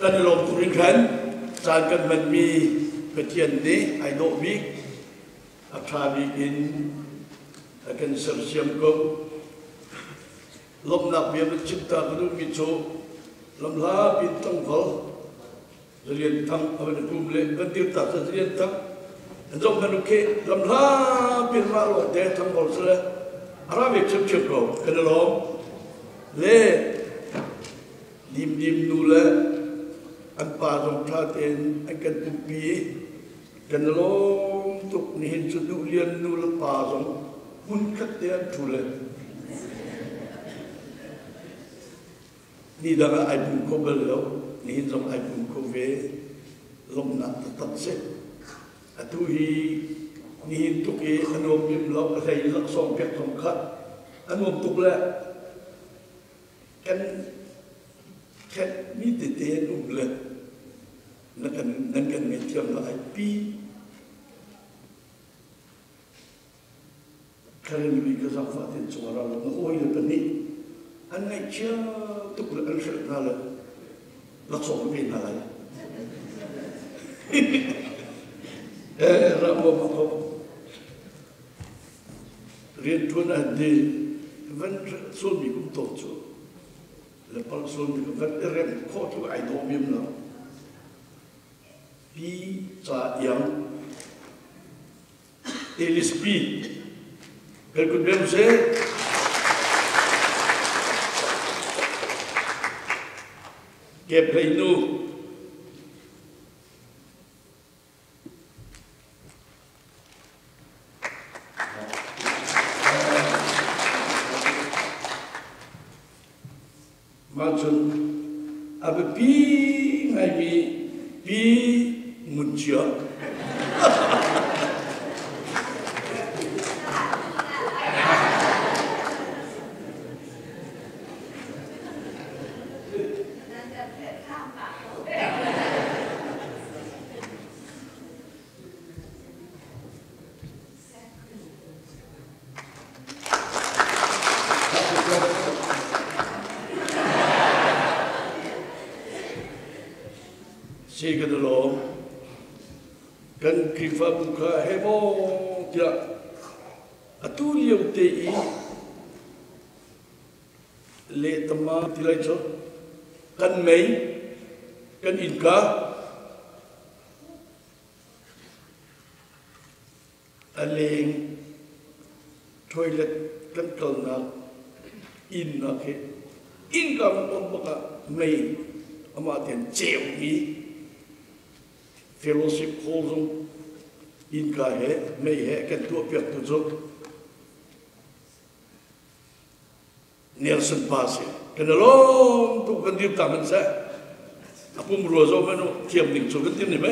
กันลงทุนขันจานกันมันมีกระเทียนนี้ไอโดวิกอัตราวิกินกันเสริมเสียมก็ลมหนักเบียร์จิตตากระดูกมิโชลำลาปิดตั้งเขาเรียนทั้งอะไรกุมเล่กันติดตัดเรียนทั้งจงกันโอเคลำลาปิดมาหลอดเดทั้งเขาเสียอาราบิกชิบชิบก็กันลมเล่ดิมนูเล่อันป่าสงชาติเองอันกันตุปีกันลมตุกนี่เห็นสุดดูเรียนนูละป่าสงหุ่นขัดเตียนทุเล่นี่ดังไอ้บุญโคเบลแล้วนี่เห็นสงไอ้บุญโคเวลมนัดตัดเสร็จอัตุฮีนี่เห็นตุกเออันนมยิมเราอะไรลักษณ์เพียงสองขัดอันนมตุกแล้วกันแค่มีแต่เตียนอุ้มเลยนั่นกันไม่เทียมละไอ้ปีใครมีกระสับกระส่ายสวรรค์โอ้ยเลยปนี่อันไหนเชื่อตุกเลยอันเชื่อนั่นเลยลักษณะเป็นอะไรเราบอกเรียนทุนอันดีวันส่วนมีกุมโตจูแล้วพอส่วนมีกุมวันเรียนข้อที่ไอ้ดอมิมเนาะพี่จ่ายังเอลิสปีเป็นคนเดิมเสียเก็บให้นูมาจนอาเบปีไม่มีปีมุนเชียชีกันตลอดกันคิดว่าบุคคลเฮโมจะอัตุเลียวเตอีเลตมาที่ไรชดกันไม่กันอินกาอันเลงช่วยเล็ดกันเกินนักอินนักเหอินกามันต้องบอกไม่อามาเทียนเจียวมีfellowship hall in ka he mei he kan tu piak tu zo Nelson Pass kan long tu kan dim ta man sa apum ro zo manu thiam ning chu kan tim ni me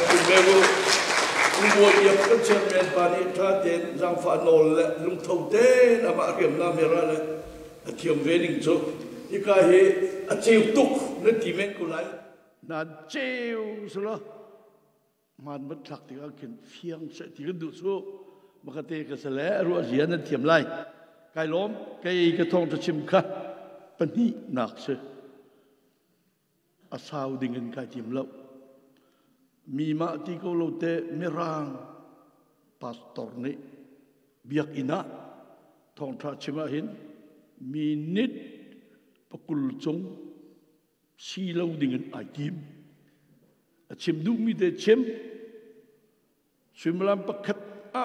tu me go bo yap kan chen men pa ni tha ten jang fa nol le lung thau te na ma riam na me ra le thiam ve ning chu ika he a cheu tuk na ti men ko lai na cheu sula man mat thak ti ka kin fiang se ti kan du su ma ka te ka sele ru a zian na thiam lai kai lom kai ka thong ta chim kha pani nak se a sau ding kan kai tim lo mi ma ti ko lo te merang pastor ni biak ina thong tha chima hin minit pakul chong si lâu dengan aitim chim du mi de chem swimlam pakhat a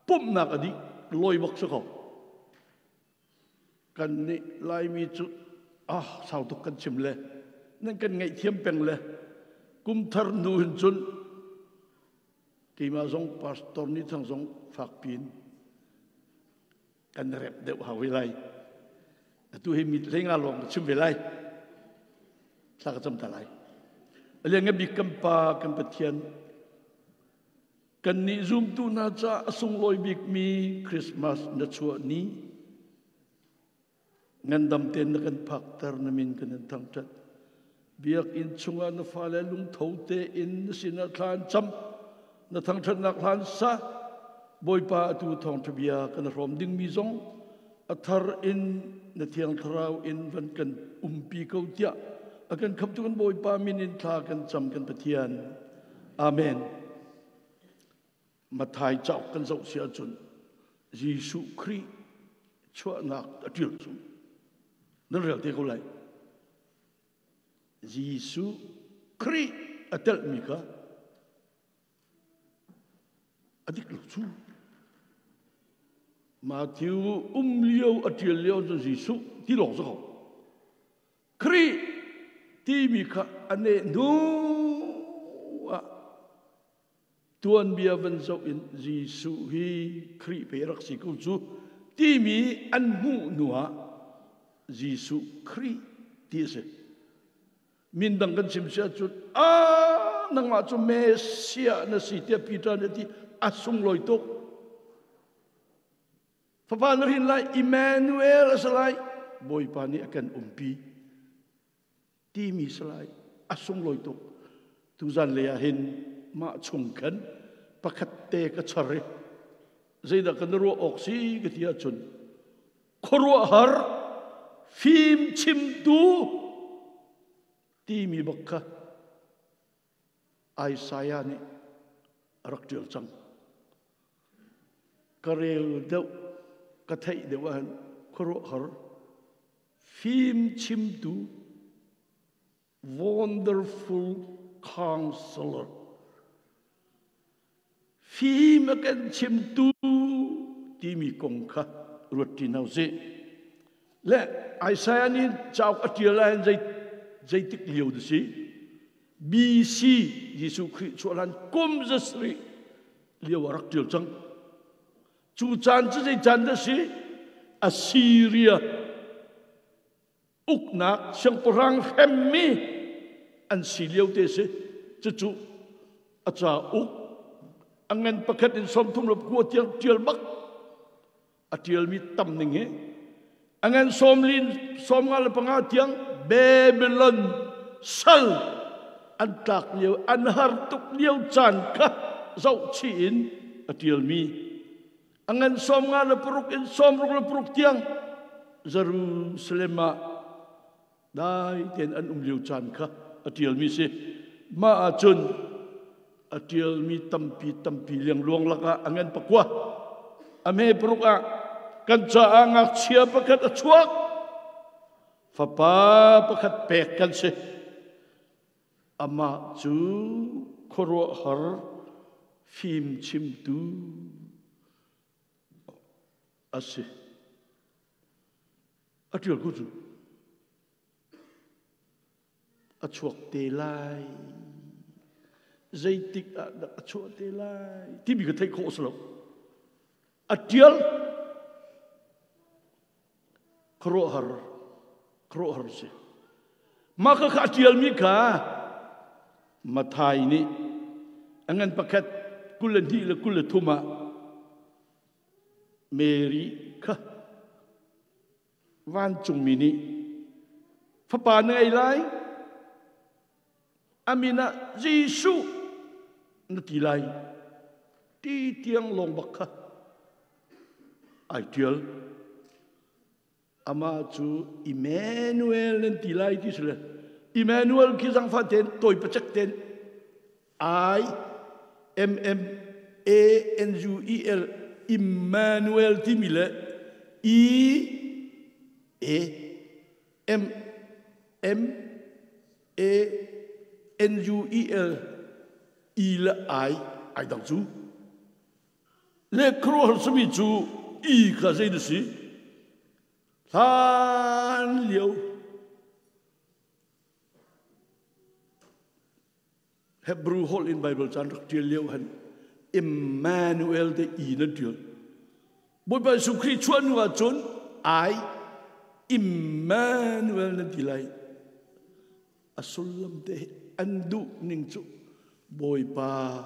pum nak adi loi bak sa ko kan ni lai mi chu sao tu kan chim le nan kan ngai thiam peng le kum thar nu hin chun ki ma zong pastor ni thang zong phak pin kan rep deuh hawi lai tu hi mit lenga long chim ve lai sa ka cham ta lai ale nga bi kampa kan pathian kan ni zoom tu na cha asung loi bik mi Christmas na chua ni ngan dam ten na kan phak tar na min kan thang chat biak in chunga na fale lung thote in sina thlan cham na thang chat na thlan sa boy pa tu thong thabia kan rom ding mi zong athar in na thiang thrau in van kan umpi ko tia akan kham tu kan boi pa min in tha kan cham kan pathian amen mathai chau kan zau sia chun Giêsu Christ chua nak atil chu nan rel te ko lai Giêsu Christ atel mi ka adik lu chu Matthew liêu atil liêu cho Giêsu ti lo zo Christ ti mi ka ane no tuan bia van zo in Giêsu hi Christ pe rak si ku chu ti mi an mu nuwa Giêsu Christ ti se min dang kan sim sia chu nang ma chu Mesia na si te Peter na ti asung loi tok Papa rin lai Emmanuel asalai boy pani akan umpi ti mi salai asung loi tok tu zan le hin ma chung kan pakhat te ka chare zaida kan ro oxi ka tia chun khoro har phim chim tu ti mi bakka Isaiah ni raktil chang karel deu ka thai deu han khoro har phim chim tu wonderful counselor phim akan chim tu ti mi kong kha ruti nau ze le Isaiah ni chau atiala zai tik liu de si BC Giêsu Christ chuan kum zasri liu rak til chang chu chan chu zai chan de si Assyria uknak sang perang hemmi an si liu te se chu acha uk angan pakhat in som thum lop ko tial bak atial mi tam ning he angan som ngal panga tiang Babylon sal an tak liu an har tuk liu chan ka zau chi in atial mi angan som ngal pruk in som ruk pruk tiang Jerusalem dai ten an liu chan ka atial mi se ma chun atial mi tampi liang luang laka angan pakwa ame pruka kan cha angak chia pakhat achuak fapa pakhat pek kan se ama chu khoro har phim chim tu ase atial ku chu achuak te lai zai tik a chu te lai ti bi ka thai kho slo atial khro har se ma ka atial mi ka mathai ni angan pakhat kulandi la kulathuma Mary ka van chung mi ni fa pa ngai lai Amina Giêsu na tilai ti tiang long bakha ai tial ama chu Emmanuel na tilai ti sele Emmanuel ki jang fa ten toy pachak ten I MMANUEL Emmanuel ti mile EMMANUEL ila ai dang chu le kro har sumi chu I kha sei de si than liu Hebrew hol in Bible chan rak ti liu han Emmanuel de I na tial boy ba su Christ chuan wa chun ai Emmanuel na tilai asulam de andu ning chu boy pa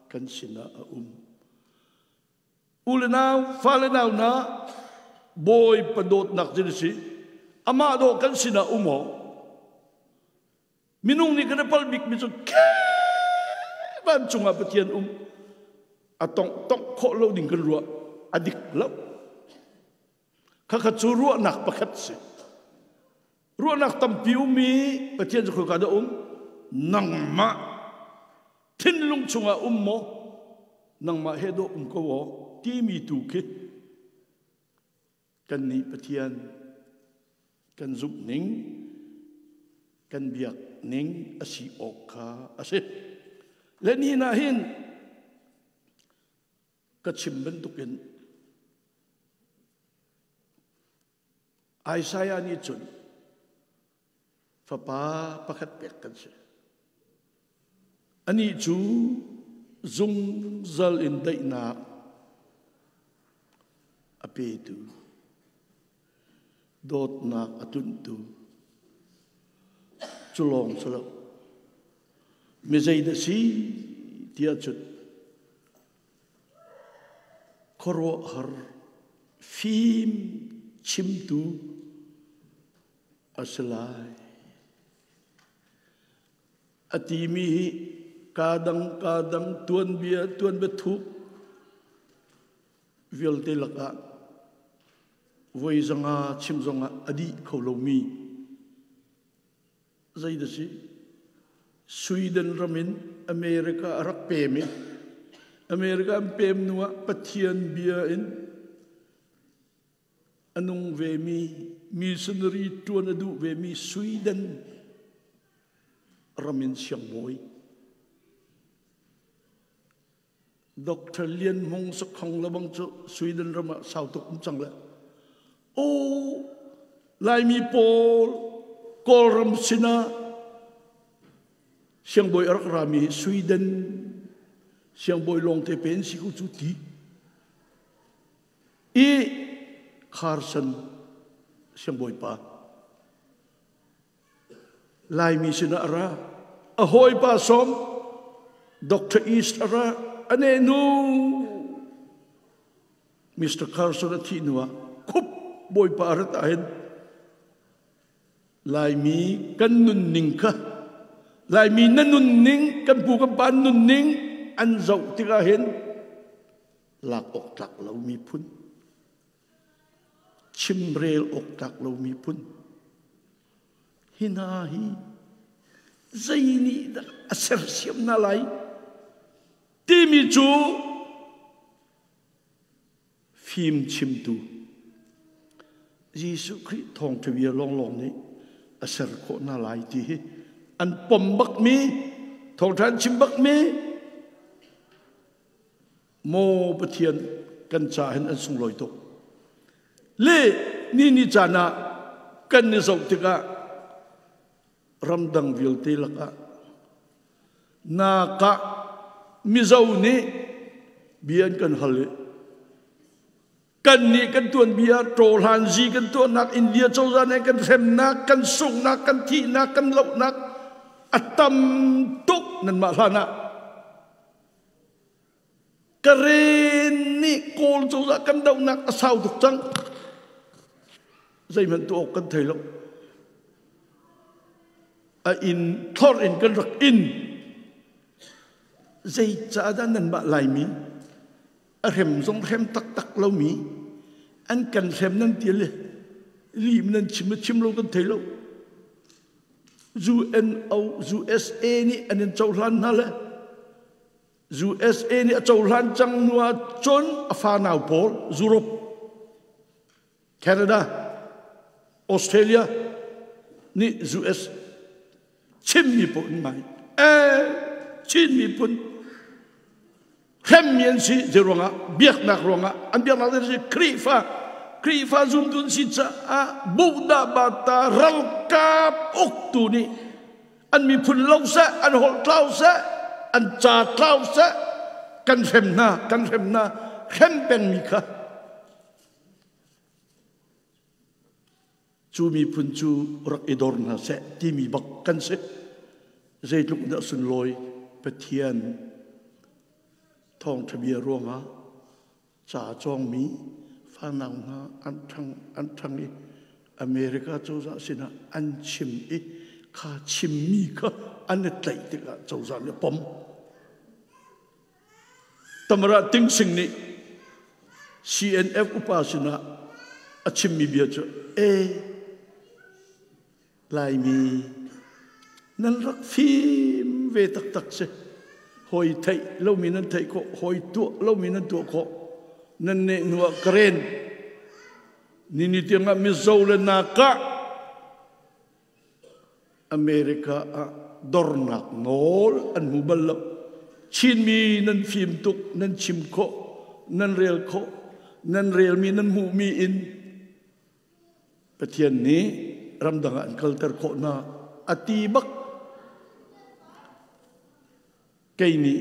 kan sina ulenaw falenaw na boy padot nak jinsi ama do kan sina mo minung ni kana palbik mi chu ban chunga pathian atong tok kho lo ding kan ruwa adik lo khắc chu ruộng nạc bạc khát se ruộng nạc tầm piu mi bát thiên khôi cả đó nang ma thiên lung chunga mo nang ma hedo ko wo ti mi tu ke kan ni bát thiên kan giúp ning kan biak ning asi okha ase leni na hin ka chimben tukin Isaiah ni chun fa pa pakhat pek kan se ani chu zung zal in dai na ape tu dot na atun tu chulong salo me zai da si tia chut khoro har phim chim tu asalai atimi kadang tuan betuk vil te laka voi zanga chim zonga adi kholomi zai da si Sweden ramin America arak pemi America pem nuwa pathian bia in anung ve mi missionary tuan adu ve mi Sweden ramin siang moi Dr. Lien Mong Sok Hong labang cho Sweden rama sao tuk chang la o lai mi pol kol ram sina siang boy arak rami Sweden siang boy long te pen si ku chu ti e Carson siang boy pa lai mi sina ara ahoy pa som Dr. East ara ane nu Mr. Carson ati nuwa kup boy pa arat ahin lai mi kan nun ning ka lai mi na nun ning kan pu kan pa nun ning an zau tika hin lak ok tak lau mi pun chimrel ok tak lau mi pun hinahi zaini da aser siam na lai timi chu phim chim tu Jesus Christ thong thevia long ni aser ko na lai ti an pom bak mi thong than chim bak mi mo pathian kan cha hen an sung loi to le ni chana kan ni zau tika ramdang vil te laka na ka mi zau ni bian kan hale kan ni kan tuan bia trol han ji kan tuan nak India chau za ne kan sem nak kan sung nak kan thi nak kan lo nak atam tuk nan ma lana karen ni kol chau za kan dau nak asau tuk chang zai man tu ok kan thai lo a in thor in kan rak in zai cha da nan ba lai mi a rem zong rem tak tak lo mi an kan rem nan ti le li nan chim lo kan thai lo USA ni an chau lan na le USA ni a chau lan chang nuwa chon a fa nau pol Europe Canada Australia ni US chim mi pun mai chin mi pun hem mian si je ronga biak nak ronga an biak nak si krifa zum dun si cha a buddha bata ralkap uktu ni an mi pun lau sa an hol tlau sa an cha tlau sa kan hem na hem pen mi kha chu mi pun chu rak idor na se ti mi bak kan se zai luk da sun loi pathian thong thabia ronga cha chong mi fa nang na an thang i America chau za sina an chim i kha chim mi kha an tlai te ka chau za le pom tamara ting sing ni CNF upasina achim mi bia cho lai mi nan rak phim về tak tak se hoi thei lo mi nan thei ko hoi tu lo mi nan tu ko nan ne nuwa kren ni tianga mi zole na ka America dornak nol an mubal chin mi nan phim tuk nan chim ko nan rel mi nan mu mi in pathian ni ramdanga an kalter ko na atibak cây ni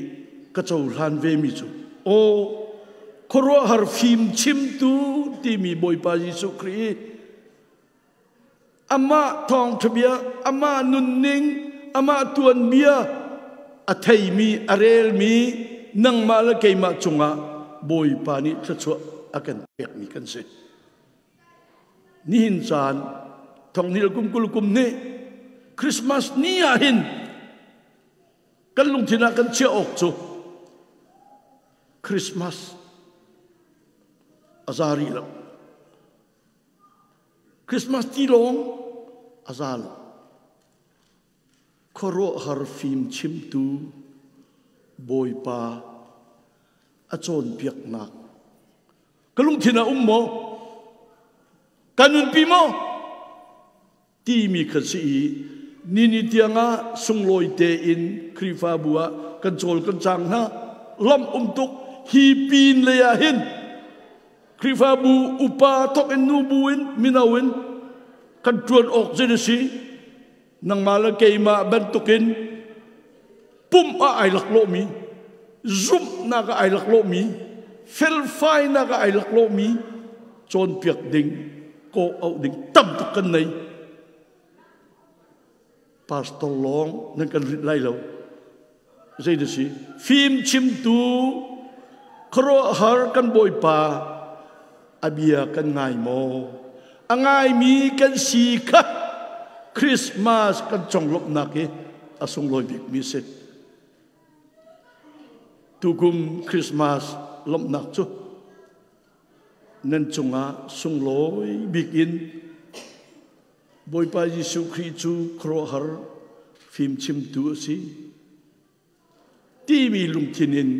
cái châu lan về mi chu ô khoro har phim chim tu ti mi boy pa Jesu Christ ama thong thbia ama nun ning ama tuan bia a thei mi arel mi nang ma la cây ma chunga boy pa ni chu akan pek mi kan se ni hin chan thong nil kum ne Christmas ni a hin kan lung thina kan chia ok chu Christmas azari lo Christmas ti long azal khoro har phim chim tu boy pa a chon piak nak kan lung thina mo kanun pi mo ti mi khasi ni tianga sungloi te in krifa bua kan chol kan chang na lam tuk hi pin le ya hin krifa bu upa tok en nu buin minawin kan tuan ok jenesi nang mala keima ban tukin pum a ai lak lo mi zum na ka ai lak lo mi fel fai na ka ai lak lo mi chon piak ding ko au ding tam tak kan nei Pastor Long nên cần lại lâu dây được gì phim chim tu khro har kan boy pa abia kan ngai mo angai mi kan si kha Christmas kan chong lop na ke asung loi bik mi set tu kum Christmas lop nak chu nên chunga sung loi bik in boy pa Jesu Christ chu khro har phim chim tu si ti mi lung thinin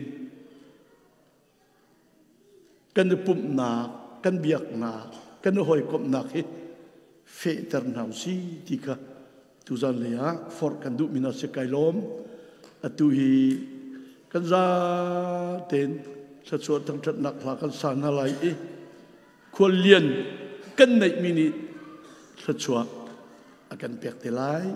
kan pum na kan biak na kan hoi kop na he fe ter nau si ti ka tu zan le ya for kan du mina se kai lom atu hi kan za ten sa chuat thang that nak la kan sa na lai e khol lien kan nei mini sa chua akan pek te lai